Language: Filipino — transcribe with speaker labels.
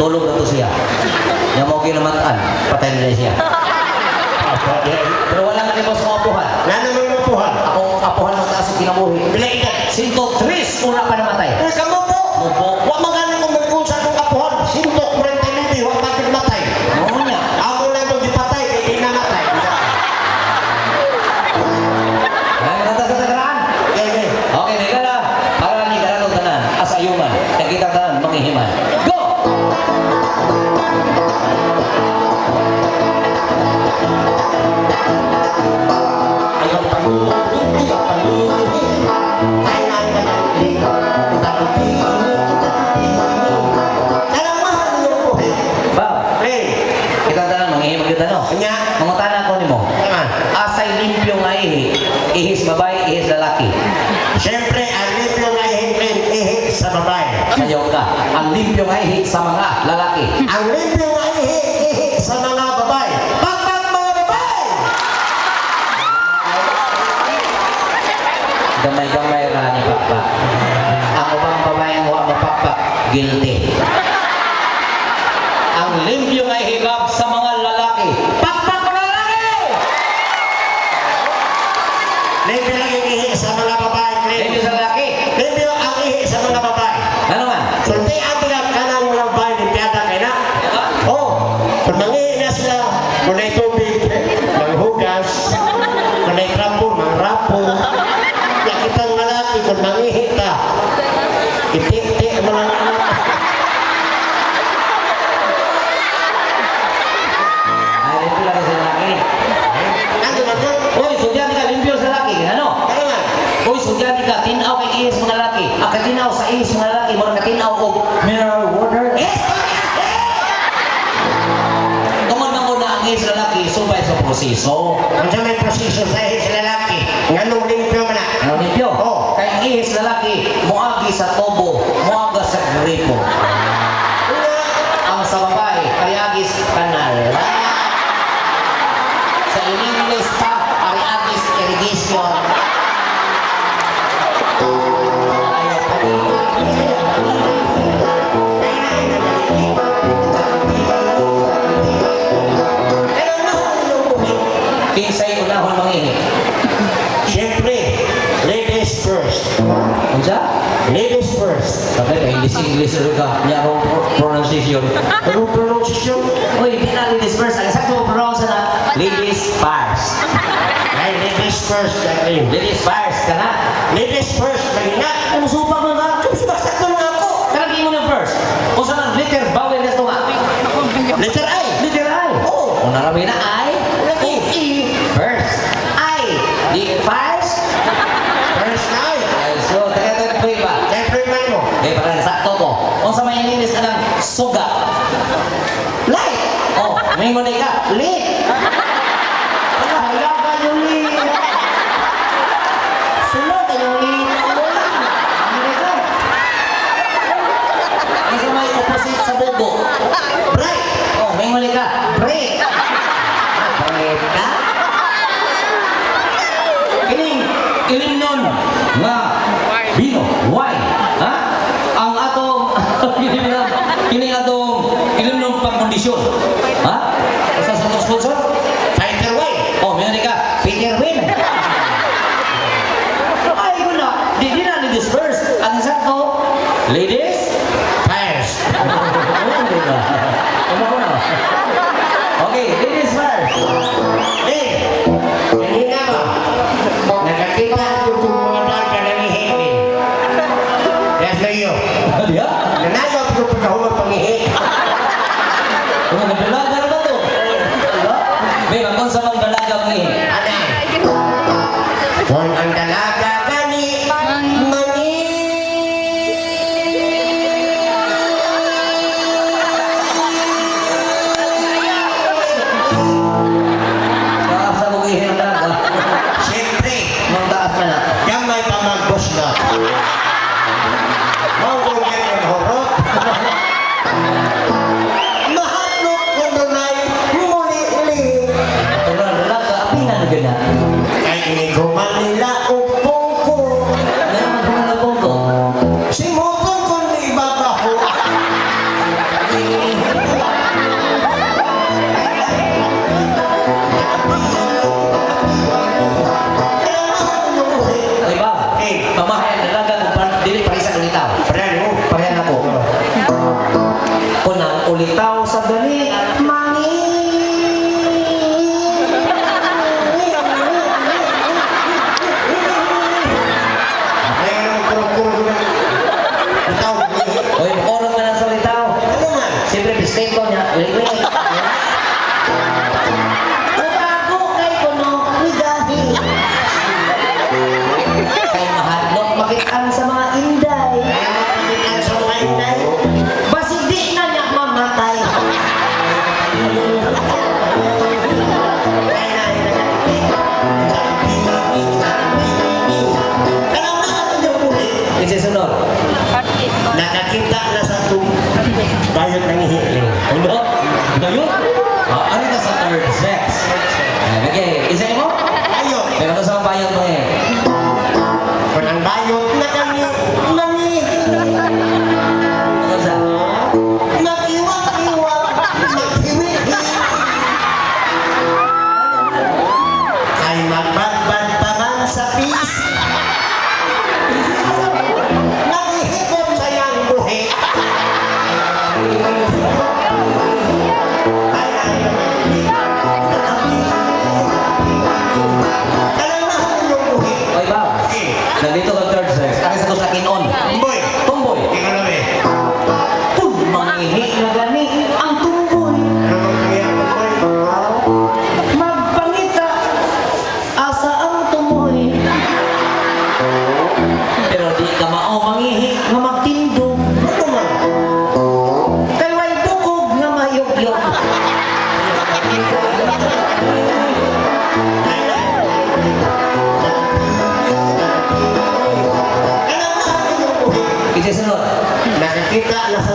Speaker 1: tulog na to siya. Yung mo kinamataan, patay na siya. Pero wala ka ni boss mo apuhan.
Speaker 2: Wala naman yung apuhan.
Speaker 1: Akong apuhan ng taas kinabuhi.
Speaker 2: Bila edad.
Speaker 1: 103, una pa namatay.
Speaker 2: Eh, kamu po.
Speaker 1: Mupo.
Speaker 2: Huwag magaling kung magkunsa kong apuhan. Sintok, 49, huwag bakit matay.
Speaker 1: Oo niya.
Speaker 2: Ako lang itong dipatay, kaya di namatay.
Speaker 1: Ay, nata sa tagaraan.
Speaker 2: Okay.
Speaker 1: Okay, di ka na. Para ni ka na tanan. Asayuman. Nakita tanan, manghihiman. Go!
Speaker 2: Ayaw panuhin, ayaw panuhin. Kailan ka nalilig, kita pipili, kita pipili. Kailang mahal niyo po.
Speaker 1: Ba?
Speaker 2: Hey,
Speaker 1: Kita tanan, manghihiman kita no.
Speaker 2: kanya,
Speaker 1: Mga tanan ko ni mo.
Speaker 2: naman.
Speaker 1: Asay limpyo nga ihis babae, ihis lalaki.
Speaker 2: Siyempre, ang limpyo na ihi sa babae.
Speaker 1: Sayaw ka. Ang limpyo nga ihis sa mga lalaki.
Speaker 2: Ang limpyo na ihi sa mga babae. Pakpak mga babae!
Speaker 1: Gamay-gamay ra ni pakpak. Ang ubang babae mo mapakpak, guilty. Ang limpyo nga ihigab sa mga lalaki. Pakpak mga lalaki!
Speaker 2: Limpyo na ihi sa mga babae.
Speaker 1: Limpyo sa lalaki.
Speaker 2: Limpyo ang ihi sa mga babae.
Speaker 1: Ano man?
Speaker 2: Sulti ang tigang kanang mga babae ni Piada kay na. Oh, kung mangihi na sila, kung may tubig, manghugas, kung may trapo, mangrapo. Ya kitang malaki, kung mangihi ta, iti-iti ang mga anak.
Speaker 1: Ay, limpyo lang sa lalaki.
Speaker 2: Ano man yun?
Speaker 1: Uy, sudyan ka, limpyo sa lalaki. Ano?
Speaker 2: Ano man?
Speaker 1: Uy, sudyan ka, tinaw kay ihis mga lalaki. Ang katinaw sa ihis mga lalaki, mura katinaw og mineral water.
Speaker 2: Yes!
Speaker 1: Tungod man ko na ang ihis lalaki, subay sa proseso.
Speaker 2: Kung sa may proseso sa ihis lalaki, nganong limpyo man na?
Speaker 1: Ano limpyo?
Speaker 2: Oo.
Speaker 1: Kay ang ihis lalaki, muagi sa tobo, muaga sa gripo. Ang sa babae, kariagis kanal. Sa English pa, kariagis irrigation. Ayaw pa rin. Kinsay unahon mangihi.
Speaker 2: Siyempre, ladies first.
Speaker 1: Unsa?
Speaker 2: Ladies first.
Speaker 1: Sabi ka, English rin ka. Niya akong pronunciation.
Speaker 2: Anong pronunciation?
Speaker 1: Uy, di na ladies first. Ang sakto pronounce na, ladies first.
Speaker 2: Ay, ladies first. Ay,
Speaker 1: Ladies first ka na.
Speaker 2: ladies first. Malina.
Speaker 1: Ano supa mo ka?
Speaker 2: Subastak ko na ako.
Speaker 1: Talagi mo na first. Kung saan ang letter, bawal na ito nga.
Speaker 2: Letter I.
Speaker 1: Letter I.
Speaker 2: Oo.
Speaker 1: Kung narami na I,
Speaker 2: Lagi.
Speaker 1: E, first. I, di first.
Speaker 2: First na I.
Speaker 1: Ay, so, taga-taga po iba.
Speaker 2: Siyempre man mo.
Speaker 1: Eh, parang sakto ko. Kung sa may English ka ng suga.
Speaker 2: Light.
Speaker 1: Oh, may ngunay ka. Lit. Wala ka yung lit. Sunod ka yung lit. Ngunay ka. Ang sa may opposite sa bobo.
Speaker 2: Bright.
Speaker 1: Oh, may ngunay ka. Break. Break ka. Kiling nun nga bino, wine. Ha? Ang atong kiling nun pang-kondisyon. Ha? Basta sa atong sponsor?
Speaker 2: Fighter way.
Speaker 1: Oh, may nari ka. Peter Win. Ay, ko na. Di na ladies first. Ang sakto, ladies
Speaker 2: First.
Speaker 1: Ano ko na? Okay, ladies first.
Speaker 2: Eh. Kanina ba? Nakakita ko itong mga daga na ihi. Yes, na iyo.
Speaker 1: Diya?
Speaker 2: Nanagaw ko pagkahulog pangihi.
Speaker 1: Kung nagdalaga na ba to? May kung sa mga dalaga mo eh.
Speaker 2: Ano? Kung ang dalaga gani, mani.
Speaker 1: respeto niya. Wait. Bago kay kuno wigahi. Kay mahadlok makitaan sa mga inday.
Speaker 2: Ang sa mga inday.
Speaker 1: Basig di na niya mamatay. Isisunod.
Speaker 2: Nakakita na sa itong bayot ng ihiling.
Speaker 1: Ano? Tayo? Ano ka sa third sex? Okay, isa mo?
Speaker 2: Bayot.
Speaker 1: Pero ito sa bayad mo eh.
Speaker 2: Kung ang bayot na kami,
Speaker 1: Ano sa?
Speaker 2: nakiwag-iwag, naghiwi-hiwi. Ay magbadbad pa man sa pisi. Naghihipot sa iyang buhi. Kalamahan yung buhi.
Speaker 1: Oy, ba? Nandito ka third sex. Ano sa to sa kinon?
Speaker 2: Boy,
Speaker 1: Tomboy.
Speaker 2: ikaw na ba?
Speaker 1: Kung mangihi na gani ang tumboy.
Speaker 2: Ano bang nangyayari, boy?
Speaker 1: Magpangita asa ang tumoy. Pero di ka mao mangihi nga magtindog.
Speaker 2: Ano man?
Speaker 1: Kay way bukog nga mayog-yog.
Speaker 2: Kalamahan yung buhi.
Speaker 1: Isisunod.
Speaker 2: Nakakita na sa